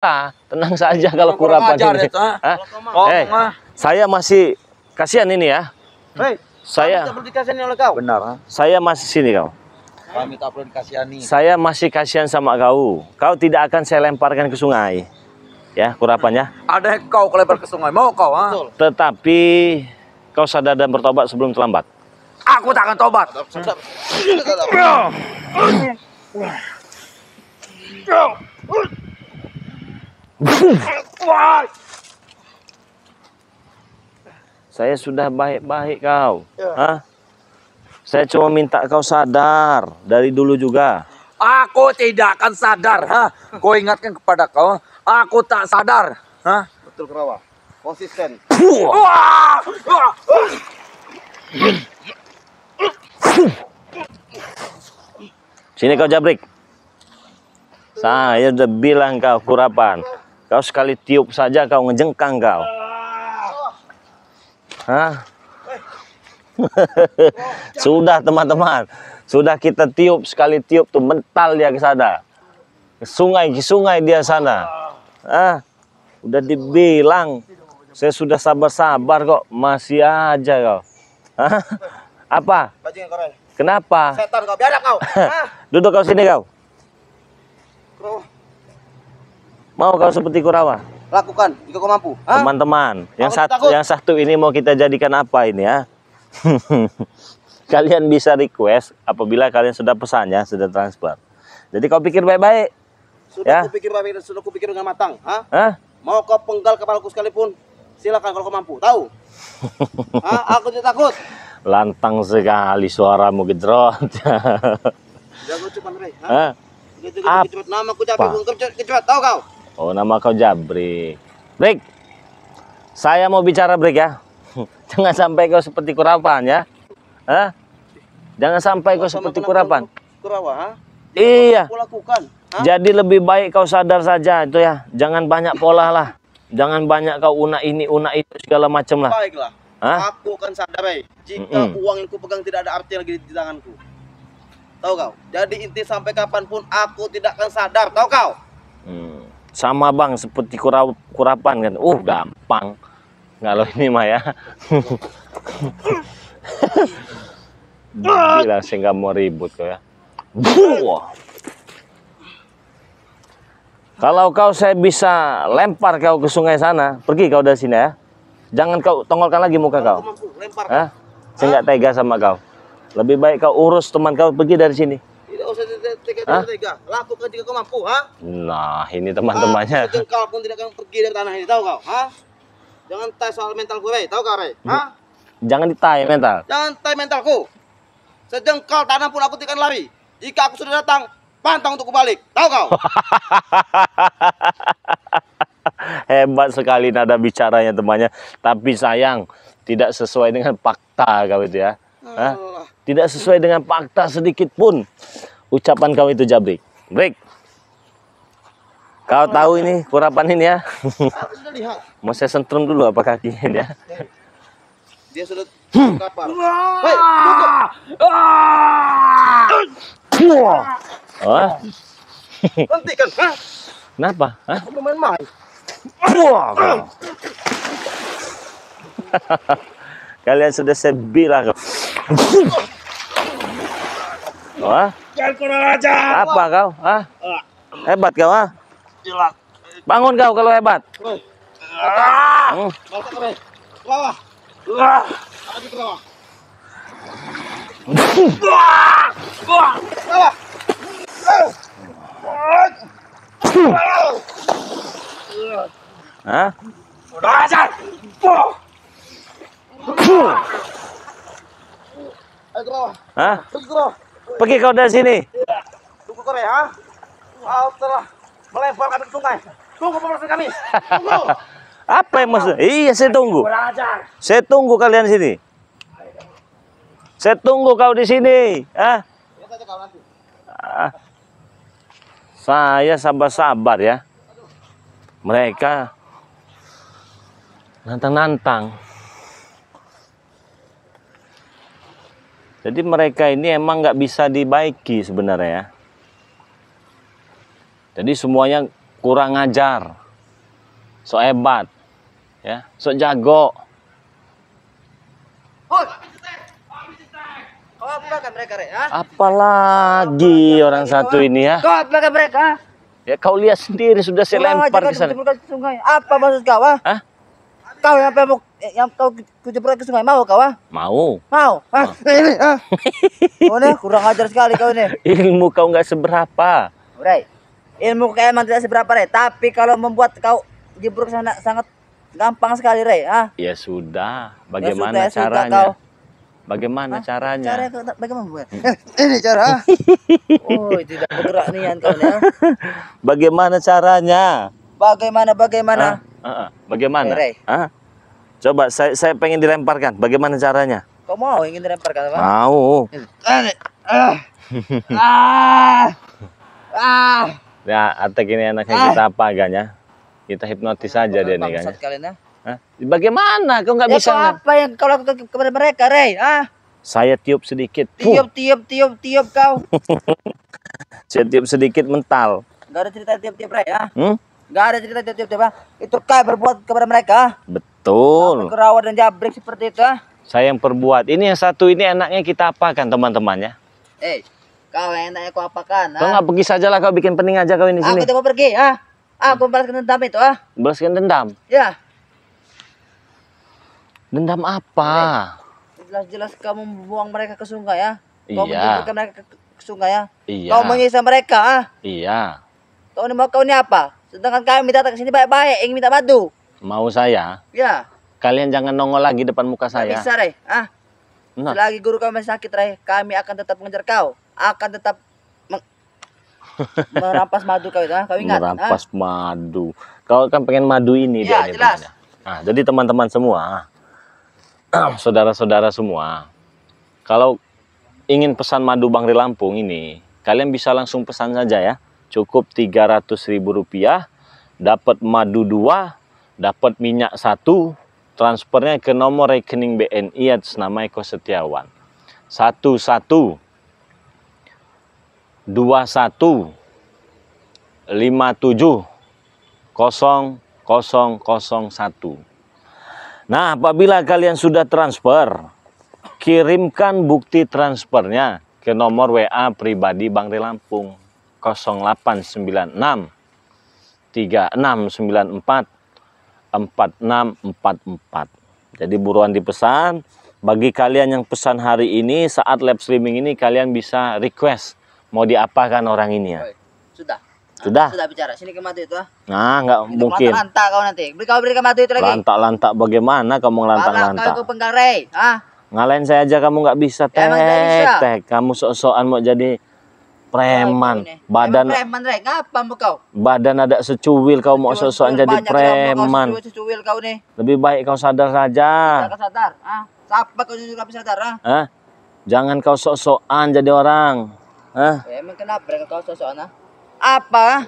tenang saja kalau kurapan ini. Saya masih kasihan ini ya. Saya benar. Saya masih sini kau. Kami tak perlu dikasihani. Saya masih kasihan sama kau. Kau tidak akan saya lemparkan ke sungai. Ya, kurapannya. Ada yang kau kelempar ke sungai, mau kau, ha? Tetapi kau sadar dan bertobat sebelum terlambat. Aku tak akan tobat. Saya sudah baik-baik kau. Hah? Saya cuma minta kau sadar dari dulu juga. Aku tidak akan sadar, ha? Kau ingatkan kepada kau, aku tak sadar, ha? Betul Kerawa. Konsisten. Sini kau Jabrik. Saya udah bilang kau kurapan. Kau sekali tiup saja kau ngejengkang kau. Hah? Sudah teman-teman. Sudah kita tiup, sekali tiup tuh mental dia ke sana. Ke sungai dia sana. Ah, udah dibilang. Saya sudah sabar-sabar kok, masih aja kau. Hah? Apa? Bajingan kau, Ray. Kenapa? Setan kau, biar kau. Duduk kau sini kau. Kerawa. Mau kau seperti Kurawa? Lakukan jika kau mampu. Teman-teman, Takut. yang satu ini mau kita jadikan apa ini ya? Kalian bisa request apabila kalian sudah pesannya, sudah transfer. Jadi kau pikir baik-baik. Sudah Ya. kupikir baik dan sudah kupikir dengan matang. Hah? Mau kau penggal kepalaku sekalipun, silakan kalau kau mampu. Tahu? Aku tidak takut. Lantang sekali suaramu gedrot. Jago cepat, Ray. Hah? Cepat. Nama ku capek pun kecepet. Tahu kau? Oh, nama kau Jabrik. Brik. Saya mau bicara Brik ya. Jangan sampai kau seperti kurapan ya. Hah? Jangan sampai kau seperti kurapan. Kurawa, ha? Iya. Aku lakukan. Jadi lebih baik kau sadar saja itu ya. Jangan banyak pola lah. Jangan banyak kau una ini, una itu segala macam lah. Baiklah. Hah? Aku akan sadar, Ray. Jika uang yang ku pegang tidak ada arti lagi di tanganku. Tahu kau? Jadi inti sampai kapanpun aku tidak akan sadar. Tahu kau? Sama bang, seperti kurapan kan. Gampang. Kalau ini mah ya. Gila, saya nggak mau ribut kau ya. Kalau kau saya bisa lempar kau ke sungai sana, pergi kau dari sini ya. Jangan kau tongolkan lagi muka kau. Aku mampu lempar. Hah? Saya nggak tega sama kau. Lebih baik kau urus teman kau, pergi dari sini. Tidak usah tega. Lakukan jika kau mampu, ha? Nah, ini teman-temannya. Sejengkal pun tidak akan pergi dari tanah ini, tahu kau? Ha? Jangan tes soal mentalku, Ray. Tahu kau, Ray? Ha? Jangan ditai mental. Jangan tes mentalku. Sejengkal tanah pun aku tidak akan lari. Jika aku sudah datang, pantang untuk kubalik. Tahu kau? Hebat sekali nada bicaranya temannya. Tapi sayang, tidak sesuai dengan fakta kau itu ya. Hah? Tidak sesuai dengan fakta sedikit pun. Ucapan kau itu Jabrik. Brik. Kau tahu ini kurapan ini ya. Aku sudah lihat. Mau saya sentrum dulu apa kakinya ya. Dia sudah kapal. Hei, tunggu. Oh, Hentikan. Ha? kenapa? Hah? Aku bermain-main. Kalian sudah saya bilang. Wah, Jangan kurang ajar. apa kau? Hah? Hebat kau, ah? Bangun kau kalau hebat. Masuk ke Ray. Bawah. Lagi ke bawah. Bawah. Hah? Kurang ajar. Ayo ke bawah. Hah? Pergi ke bawah. Pergi kau dari sini. Tunggu ke Ray, ha? Kau telah melempar kami ke sungai. Tunggu pemeriksaan kami. Tunggu. Apa yang maksud? Iya, saya tunggu. Kurang ajar. Saya tunggu kalian di sini. Saya tunggu kau di sini. Hah? Ya saja kau nanti. Saya sabar-sabar ya. Mereka nantang-nantang. Jadi mereka ini emang nggak bisa dibaiki sebenarnya ya. Jadi semuanya kurang ajar, sok hebat, ya, sok jago. Kau apa kan mereka, Rek? Ha? Apalagi orang satu ini ya. Kau apa kan mereka? Ya kau lihat sendiri sudah saya lempar ke sana. Ke sungai. Apa maksud kau, ha? Hah? Kau yang kau kujebrak ke sungai mau kau, ha? Mau. Mau? Hah? Ini, ha? Kau nih kurang ajar sekali kau nih. Ilmu kau nggak seberapa. Rek, ilmu kau emang tidak seberapa, Rek. Tapi kalau membuat kau jebruk sana sangat gampang sekali, Rek, ha? Ya sudah. Ya Bagaimana sudah, caranya? kau. Bagaimana caranya? Cara bagaimana buat? Ini cara. Ha? Oh, tidak bergerak nian kau nih, ha? Bagaimana caranya? Bagaimana? Bagaimana? Rey. Hah? Coba saya pengen dilemparkan. Bagaimana caranya? Kau mau ingin dilemparkan apa? Mau. Ya, Atek ini anaknya kita apa agaknya? Kita hipnotis saja dia nih kan. Bangsat kalian, ha? Hah? Bagaimana? Kau nggak Ya, bisa. kau apa yang kau lakukan kepada mereka, Rey? Ah, Saya tiup sedikit. Puh. tiup kau. Saya tiup sedikit mental. Gak ada cerita tiup Rey, ah. Hmm? Gak ada cerita tiup ah. Itu kau berbuat kepada mereka, ah. Betul. Kerawat dan jabrik seperti itu, ah. Saya yang perbuat. Ini yang satu ini enaknya kita apakan teman-teman ya. Kau yang enaknya kau apakan, Kau ah? nggak pergi saja lah, kau bikin pening aja kau ini Aku sini. tidak mau pergi, ah. Aku membalaskan dendam itu, ah. Balaskan dendam. Ya, Dendam apa? jelas-jelas kamu membuang mereka ke sungai, ah. Kau Iya. menjeburkan mereka ke sungai, ah. Iya. Kau menyiksa mereka, ah. Iya. Kau ini apa? Sedangkan kami datang ke sini baik-baik, ingin minta madu. Mau saya, Ya, kalian jangan nongol lagi depan muka nggak saya. bisa, Rey. Ah, Nah, selagi guru kami masih sakit, Rey, kami akan tetap mengejar kau. Akan tetap merampas madu kau itu, ah. Kau ingat? merampas madu. Kau kan pengen madu ini Ya, dia. jelas. Nah, jadi teman-teman semua, saudara-saudara semua, kalau ingin pesan madu Bangri Lampung ini, kalian bisa langsung pesan saja ya. Cukup Rp300.000, dapat madu 2, dapat minyak 1, transfernya ke nomor rekening BNI atas nama Eko Setiawan. 11 21 57 0001. Nah, apabila kalian sudah transfer, kirimkan bukti transfernya ke nomor WA pribadi Bangri Lampung 0896 3694 4644. Jadi buruan dipesan. Bagi kalian yang pesan hari ini, saat live streaming ini kalian bisa request mau diapakan orang ini ya. Sudah. Sudah? Sudah bicara. Sini ke madu itu, ah. Nah, nggak Itu mungkin. lantak kau nanti. Berikan madu itu lagi. Lantak-lantak bagaimana kamu Kau lantak-lantak? ikut penggal, Rey. Ah, Ngalahin saya aja kamu nggak bisa, Ya, emang nggak bisa. Tek. Kamu sok-sokan mau jadi preman. Badan Badan preman, Rey. Ngapa mu kau? badan ada secuil kau mau sok-sokan jadi preman. Cucuil kau nih. Lebih baik kau sadar saja. Tidak sadar, ah. Siapa kau juga bisa sadar, ah? Hah? Jangan kau sok-sokan jadi orang. Hah? Emang kenapa mereka kau sosokan, ah? Apa?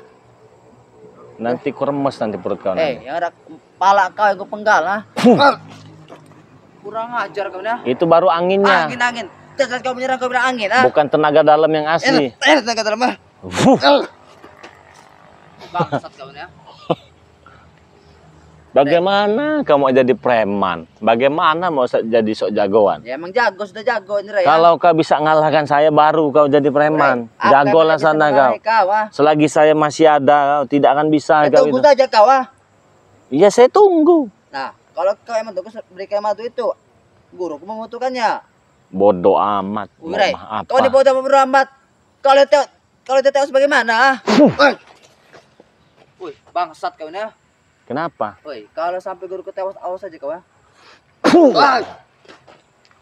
Nanti kuremes nanti perut kau nanti. Yang ada pala kau yang kau penggal, ah. Kurang ajar kau nih, ah. Itu baru anginnya. Angin. Terus kau menyerang kau bilang angin, ah. Bukan tenaga dalam yang asli. Tenaga dalam, ah. Bangsat kau nih, ah. Bagaimana kamu mau jadi preman? Bagaimana mau jadi sok jagoan? Ya emang jago, sudah jago ini, Rey. Kalau kau bisa ngalahkan saya baru kau jadi preman. Jagolah sana kau. Ah. Selagi saya masih ada, kau tidak akan bisa kau Tunggu itu. saja kau, ah. Iya, saya tunggu. Nah, kalau kau emang tunggu berikan madu itu, guruku membutuhkannya. Bodoh amat. Wih, Mau Rey, apa? kau ini bodoh beramat. Kalau itu tahu sebagaimana, ah. Wih, bangsat kau ini, ah. Kenapa? Woi, kalau sampai guruku tewas, awas saja kau, ah.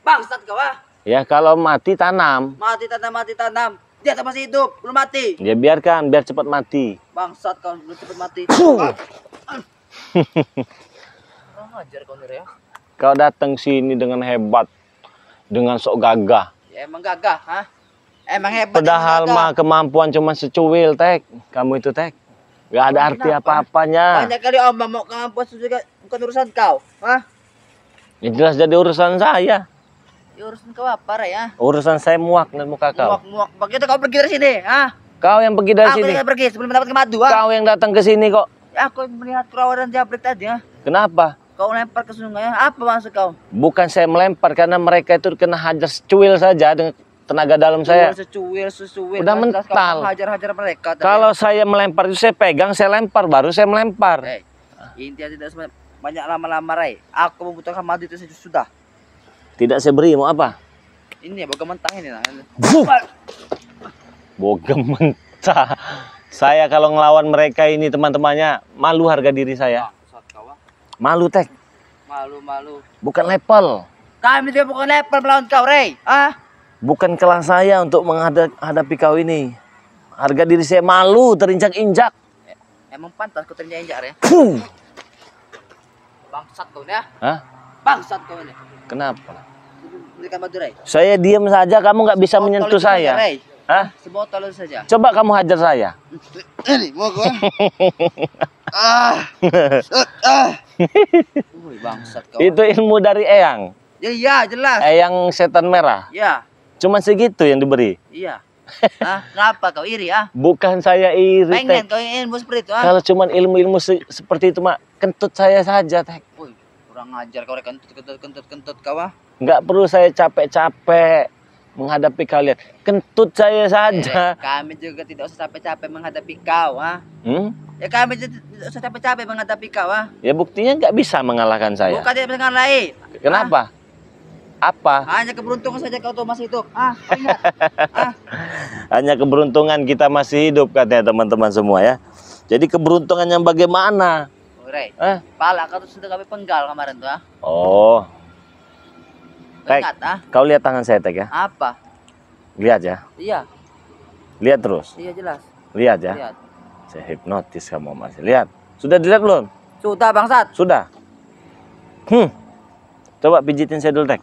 Bangsat kau, ah. Ya kalau mati tanam. Mati tanam. Dia masih hidup, belum mati. Ya biarkan, biar cepat mati. Bangsat kau, belum cepat mati. Kurang ajar kau nih, ya. Kau datang sini dengan hebat, dengan sok gagah. Ya emang gagah, ha? Emang hebat. Padahal emang mah gagah. kemampuan cuma secuil, Tek. Kamu itu, Tek. Gak ada arti Kenapa? apa-apanya. Banyak kali omong mau kemampuan juga bukan urusan kau, ha? Ya jelas jadi urusan saya. Ya urusan kau apa, Rey, ya? Urusan saya muak dan muka kau. Muak. Begitu kau pergi dari sini, ha? Kau yang pergi dari Aku sini. yang pergi sebelum mendapatkan madu. Ah. Kau yang datang ke sini kok. Ya, aku melihat perawan dan jabrik tadi. Ah. Kenapa? Kau lempar ke sungai. Apa maksud kau? Bukan saya melempar karena mereka itu kena hajar secuil saja dengan tenaga dalam saya. Secuil. Udah Jelas kau mental. hajar-hajar mereka. tadi. Kalau saya melempar itu saya pegang, saya lempar, baru saya melempar. Rey, intinya tidak banyak lama-lama, Rey. Aku membutuhkan madu itu saja sudah. Tidak saya beri, mau apa? Ini boga mentah ini nah. Boga mentah. Saya kalau ngelawan mereka ini teman-temannya, malu harga diri saya. Bangsat kau. Ah. Malu, Tek. Malu. Bukan level. Kami juga bukan level melawan kau, Rey. Ah. Bukan kelas saya untuk menghadapi kau ini. Harga diri saya malu, terinjak-injak. Emang pantas kau terinjak-injak, Rey. Puh. Bangsat kau ni, ah. Hah? Bangsat kau ni. Kenapa? Berikan madu, Rey. Saya diam saja, kamu nggak bisa Sebotol menyentuh itu saja, saya. Rey. Hah? Sebotol itu saja. Coba kamu hajar saya. Ini mau gua. Bangsat kau. Itu ilmu dari Eyang. Ya, iya, jelas. Eyang setan merah. Ya, Cuma segitu yang diberi. iya. Ah, kenapa kau iri, ah? Bukan saya iri, Pengen Tek. kau ilmu seperti itu, ah? Kalau cuma ilmu-ilmu seperti itu, Mak, kentut saya saja, Tek. Woi, kurang ajar kau, Rey. Kentut kau, ah. Nggak perlu saya capek-capek menghadapi kalian. Kentut saya saja. Kami juga tidak usah capek-capek menghadapi kau, ah. Hmm? Ya kami tidak usah capek-capek menghadapi kau, ah. Ya buktinya nggak bisa mengalahkan saya. Bukan tidak bisa lain. Kenapa? Apa? Hanya keberuntungan saja kau tuh masih hidup. Ah, kau ingat? Ah, Hanya keberuntungan kita masih hidup katanya teman-teman semua ya. Jadi keberuntungan yang bagaimana? oh, Rey. Eh? Pala kau tuh sudah kami penggal kemarin tuh, ah. Oh, Kau Tek. ingat, ah? kau lihat tangan saya, Tek, ya. Apa? Lihat ya. Iya, Lihat terus. iya jelas. Lihat ya. Lihat. Saya hipnotis kamu masih. Lihat. Sudah dilihat belum? Sudah, bangsat. Sudah. Coba pijitin saya dulu, Tek.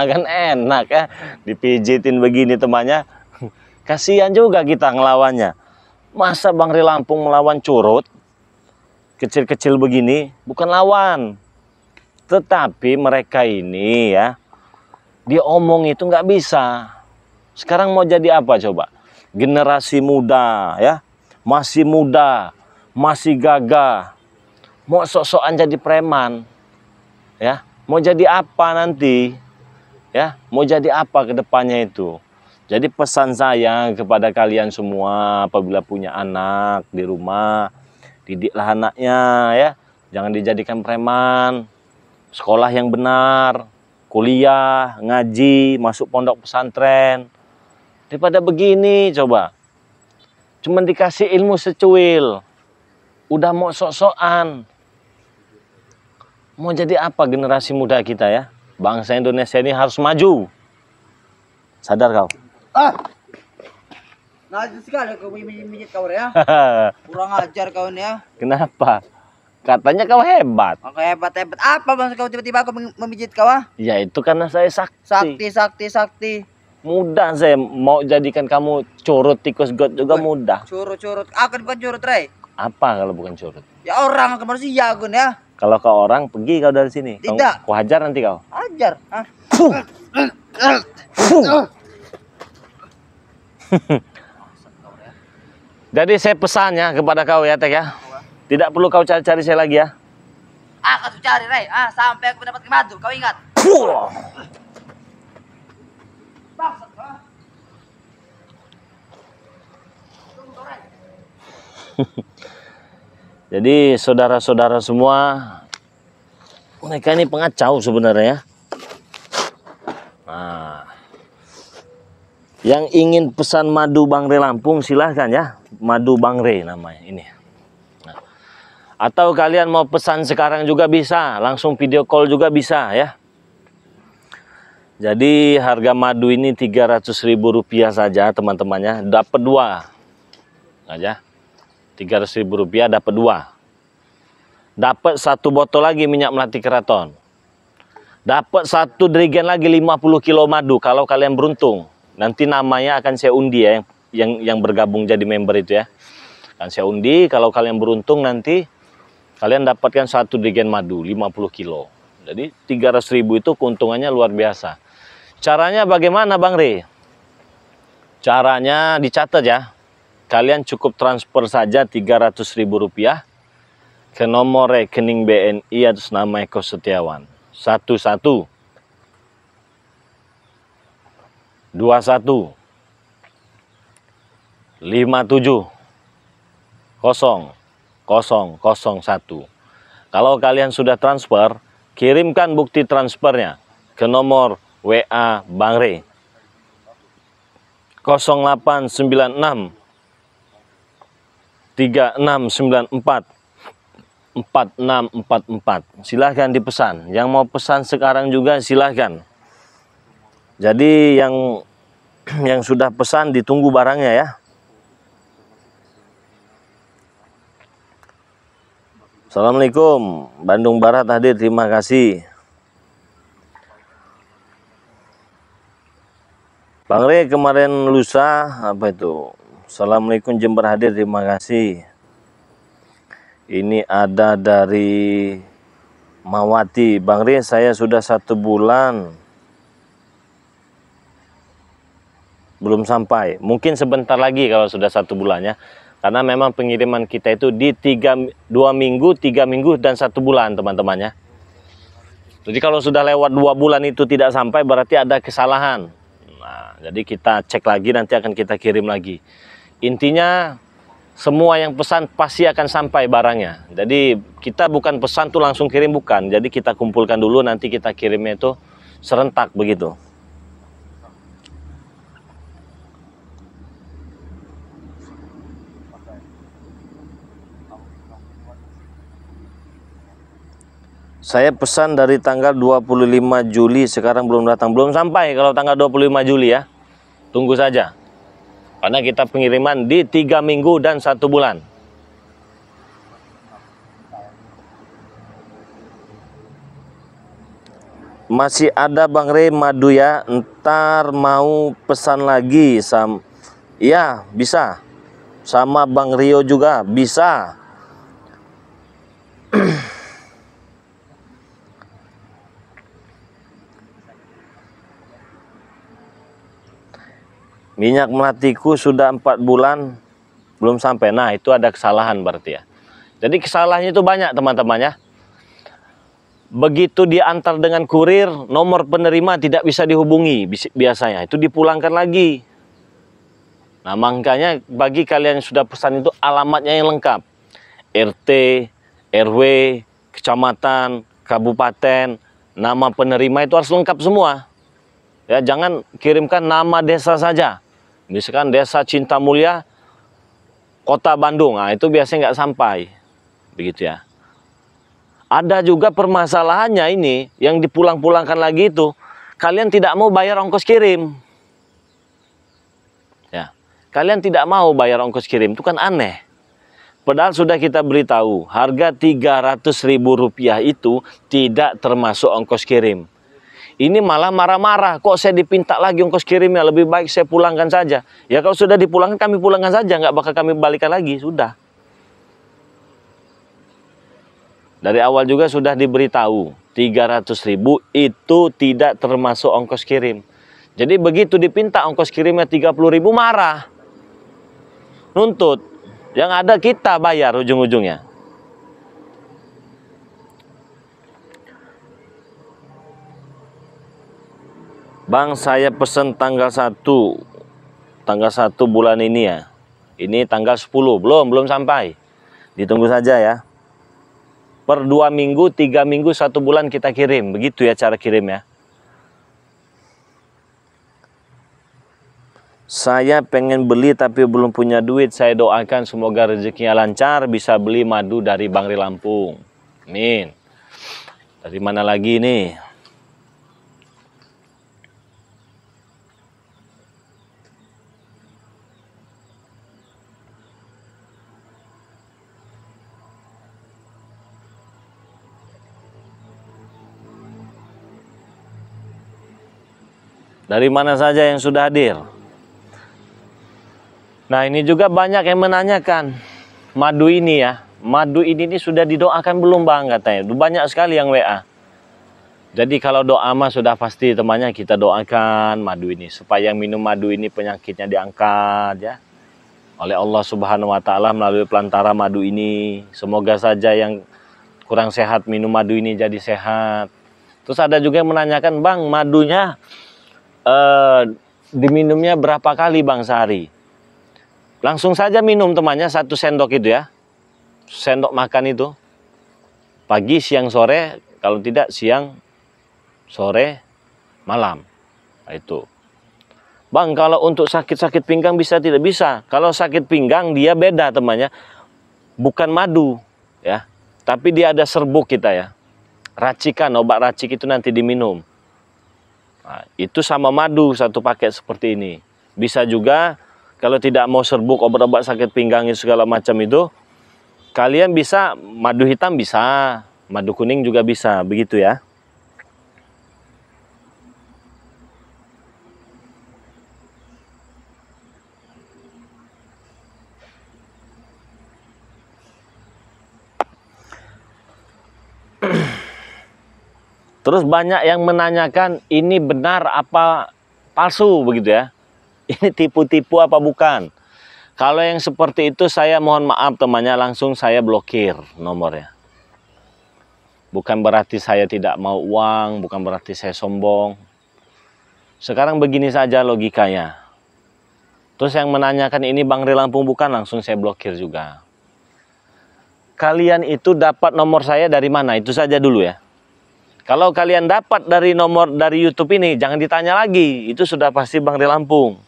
Kan enak ya dipijitin begini temannya. Kasihan juga kita ngelawannya. Masa Bang Ri Lampung melawan curut kecil-kecil begini? Bukan lawan. Tetapi mereka ini ya, dia omong itu nggak bisa. Sekarang mau jadi apa coba? Generasi muda ya, masih muda, masih gagah. Mau sok-sokan jadi preman. Ya, mau jadi apa nanti? Ya, mau jadi apa ke depannya itu? Jadi pesan saya kepada kalian semua apabila punya anak di rumah, didiklah anaknya ya. Jangan dijadikan preman. Sekolah yang benar, kuliah, ngaji, masuk pondok pesantren. Daripada begini coba. Cuman dikasih ilmu secuil. Udah mau sok-sokan. Mau jadi apa generasi muda kita ya? Bangsa Indonesia ini harus maju. Sadar kau? Najis sekali kau mijit kau, Rey, ah. Kurang ajar kau ini, ah. Kenapa? Katanya kau hebat. Aku hebat-hebat. Apa maksud kau tiba-tiba aku memijit kau, ah? Ya itu karena saya sakti. Sakti. Mudah saya mau jadikan kamu curut tikus got juga mudah. Curut. Aku bukan curut, Rey. Apa kalau bukan curut? Ya orang, aku manusia, aku nih, ah. Kalau kau orang, pergi kau dari sini. Tidak. Kau hajar nanti kau. Ajar, ah. Jadi saya pesannya kepada kau ya, Tek ya. Tidak perlu kau cari-cari saya lagi ya. Aku tuh cari, Rey, ah, sampai aku mendapatkan madu. Kau ingat? Bangsat, ah. Tunggu, Rey. Jadi saudara-saudara semua, mereka ini pengacau sebenarnya ya. Nah, yang ingin pesan madu Bang Ri Lampung silahkan ya. Madu Bang Ri namanya ini. Nah, atau kalian mau pesan sekarang juga bisa, langsung video call juga bisa ya. Jadi harga madu ini Rp300.000 saja teman-temannya, dapat 2 aja. Rp300.000 dapat 2. Dapat 1 botol lagi minyak melati keraton. Dapat 1 dirigen lagi 50 kilo madu kalau kalian beruntung. Nanti namanya akan saya undi ya yang bergabung jadi member itu ya. Akan saya undi kalau kalian beruntung nanti kalian dapatkan 1 dirigen madu 50 kilo. Jadi 300.000 itu keuntungannya luar biasa. Caranya bagaimana Bang Re? Caranya dicatat ya. Kalian cukup transfer saja Rp300.000 ke nomor rekening BNI atas nama Eko Setiawan. 11 21 57 0001. Kalau kalian sudah transfer, kirimkan bukti transfernya ke nomor WA Bang Re 0896 3694 4644. Silahkan dipesan. Yang mau pesan sekarang juga silahkan. Jadi yang sudah pesan ditunggu barangnya ya. Assalamualaikum, Bandung Barat hadir, terima kasih. Bang Re kemarin lusa apa itu? Assalamualaikum Jember hadir, terima kasih. Ini ada dari Mawati. Bang Re, saya sudah 1 bulan belum sampai. Mungkin sebentar lagi kalau sudah 1 bulannya. Karena memang pengiriman kita itu di 2 minggu, 3 minggu, dan 1 bulan teman-temannya. Jadi kalau sudah lewat 2 bulan itu tidak sampai berarti ada kesalahan. Nah, jadi kita cek lagi, nanti akan kita kirim lagi. Intinya semua yang pesan pasti akan sampai barangnya. Jadi kita bukan pesan tuh langsung kirim, bukan. Jadi kita kumpulkan dulu, nanti kita kirimnya itu serentak begitu. Saya pesan dari tanggal 25 Juli, sekarang belum datang. Belum sampai kalau tanggal 25 Juli ya. Tunggu saja. Karena kita pengiriman di 3 minggu dan 1 bulan. Masih ada Bang Re madu ya. Ntar mau pesan lagi. Ya bisa. Sama Bang Rio juga bisa. Minyak melatiku sudah 4 bulan belum sampai. Nah, itu ada kesalahan berarti ya. Jadi kesalahannya itu banyak teman-teman ya. Begitu diantar dengan kurir, nomor penerima tidak bisa dihubungi biasanya. Itu dipulangkan lagi. Nah, makanya bagi kalian yang sudah pesan itu alamatnya yang lengkap. RT, RW, kecamatan, kabupaten, nama penerima itu harus lengkap semua. Ya, jangan kirimkan nama desa saja. Misalkan Desa Cinta Mulia, Kota Bandung, nah itu biasanya nggak sampai, begitu ya. Ada juga permasalahannya ini, yang dipulang-pulangkan lagi itu, kalian tidak mau bayar ongkos kirim. Ya, kalian tidak mau bayar ongkos kirim, itu kan aneh. Padahal sudah kita beritahu, harga Rp300.000 itu tidak termasuk ongkos kirim. Ini malah marah-marah, kok saya dipinta lagi ongkos kirimnya, lebih baik saya pulangkan saja. Ya kalau sudah dipulangkan, kami pulangkan saja, nggak bakal kami balikan lagi, sudah. Dari awal juga sudah diberitahu, 300.000 itu tidak termasuk ongkos kirim. Jadi begitu dipinta ongkos kirimnya 30.000, marah. Nuntut, yang ada kita bayar ujung-ujungnya. Bang, saya pesen tanggal 1 bulan ini ya. Ini tanggal 10, belum sampai. Ditunggu saja ya. Per 2 minggu, 3 minggu, 1 bulan kita kirim. Begitu ya cara kirim ya. Saya pengen beli tapi belum punya duit. Saya doakan semoga rezekinya lancar, bisa beli madu dari Bang Re Lampung. Amin. Dari mana lagi nih? Dari mana saja yang sudah hadir? Nah, ini juga banyak yang menanyakan madu ini ya. Madu ini sudah didoakan belum Bang katanya. Banyak sekali yang WA. Jadi kalau doa mah sudah pasti temannya, kita doakan madu ini supaya yang minum madu ini penyakitnya diangkat ya oleh Allah Subhanahu wa taala melalui pelantara madu ini. Semoga saja yang kurang sehat minum madu ini jadi sehat. Terus ada juga yang menanyakan, "Bang, madunya diminumnya berapa kali Bang sehari?" Langsung saja minum temannya 1 sendok itu ya. Sendok makan itu. Pagi, siang, sore, kalau tidak siang, sore, malam. Nah, itu. Bang, kalau untuk sakit-sakit pinggang bisa tidak? Bisa. Kalau sakit pinggang dia beda temannya. Bukan madu ya. Tapi dia ada serbuk kita ya. Racikan, obat racik itu nanti diminum. Nah, itu sama madu 1 paket seperti ini. Bisa juga kalau tidak mau serbuk obat-obat sakit pinggang segala macam itu, kalian bisa madu hitam bisa, madu kuning juga bisa, begitu ya. Terus banyak yang menanyakan ini benar apa palsu begitu ya. Ini tipu-tipu apa bukan? Kalau yang seperti itu saya mohon maaf temannya, langsung saya blokir nomornya. Bukan berarti saya tidak mau uang, bukan berarti saya sombong. Sekarang begini saja logikanya. Terus yang menanyakan ini Bang Ri Lampung bukan, langsung saya blokir juga. Kalian itu dapat nomor saya dari mana? Itu saja dulu ya. Kalau kalian dapat dari nomor dari YouTube ini, jangan ditanya lagi. Itu sudah pasti Bang Ri Lampung.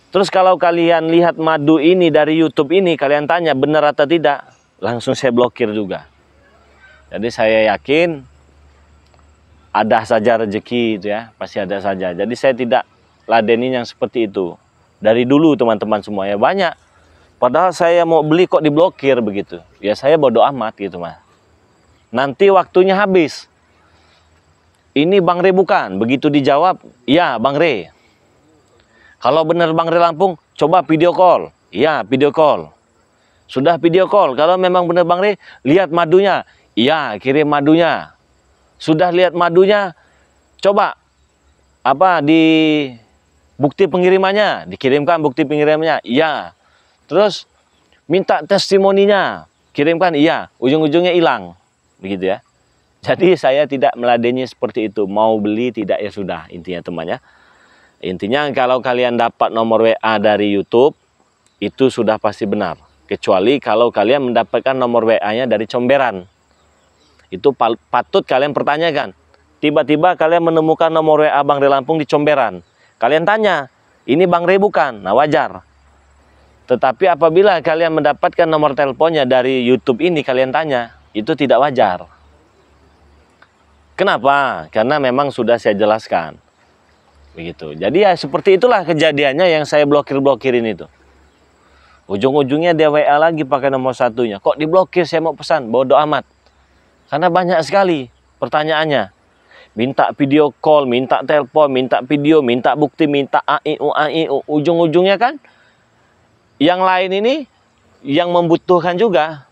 Terus kalau kalian lihat madu ini dari YouTube ini, kalian tanya benar atau tidak, langsung saya blokir juga. Jadi saya yakin ada saja rezeki itu ya, pasti ada saja. Jadi saya tidak ladenin yang seperti itu. Dari dulu teman-teman semua ya banyak. Padahal saya mau beli kok diblokir begitu. Ya saya bodo amat gitu mas. Nanti waktunya habis. Ini Bang Re bukan? Begitu dijawab, iya Bang Re. Kalau benar Bang Ri Lampung, coba video call. Iya, video call. Sudah video call. Kalau memang benar Bang Ri, lihat madunya. Iya, kirim madunya. Sudah lihat madunya, coba apa di bukti pengirimannya, dikirimkan bukti pengirimannya. Iya. Terus minta testimoninya, kirimkan. Iya, ujung-ujungnya hilang. Begitu ya. Jadi saya tidak meladeni seperti itu. Mau beli tidak ya sudah, intinya temannya. Intinya kalau kalian dapat nomor WA dari YouTube, itu sudah pasti benar. Kecuali kalau kalian mendapatkan nomor WA-nya dari comberan. Itu patut kalian pertanyakan. Tiba-tiba kalian menemukan nomor WA Bang Ri Lampung di comberan. Kalian tanya, ini Bang Ri bukan? Nah wajar. Tetapi apabila kalian mendapatkan nomor teleponnya dari YouTube ini, kalian tanya, itu tidak wajar. Kenapa? Karena memang sudah saya jelaskan. Begitu. Jadi ya seperti itulah kejadiannya yang saya blokir-blokirin itu. Ujung-ujungnya dia WA lagi pakai nomor satunya. Kok diblokir, saya mau pesan? Bodoh amat. Karena banyak sekali pertanyaannya. Minta video call, minta telepon, minta video, minta bukti, minta AIU. Ujung-ujungnya kan yang lain ini yang membutuhkan juga.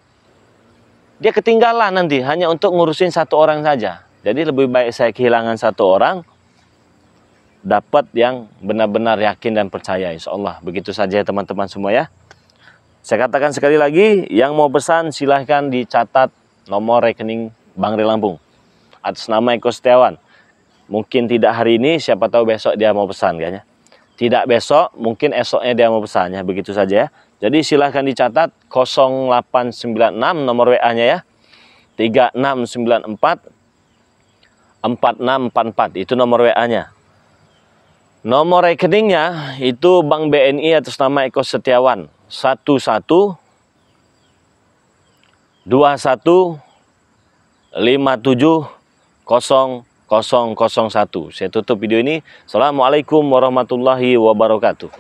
Dia ketinggalan nanti hanya untuk ngurusin 1 orang saja. Jadi lebih baik saya kehilangan 1 orang, dapat yang benar-benar yakin dan percaya, insya Allah. Begitu saja ya teman-teman semua ya. Saya katakan sekali lagi, yang mau pesan silahkan dicatat nomor rekening Bang Ri Lampung atas nama Eko Setiawan. Mungkin tidak hari ini, siapa tahu besok dia mau pesan kayaknya. Tidak besok, mungkin esoknya dia mau pesannya. Begitu saja ya. Jadi silahkan dicatat 0896 nomor WA-nya ya. 3694 4644, itu nomor WA-nya. Nomor rekeningnya itu Bank BNI atas nama Eko Setiawan 11 21 57 0001. Saya tutup video ini. Assalamualaikum warahmatullahi wabarakatuh.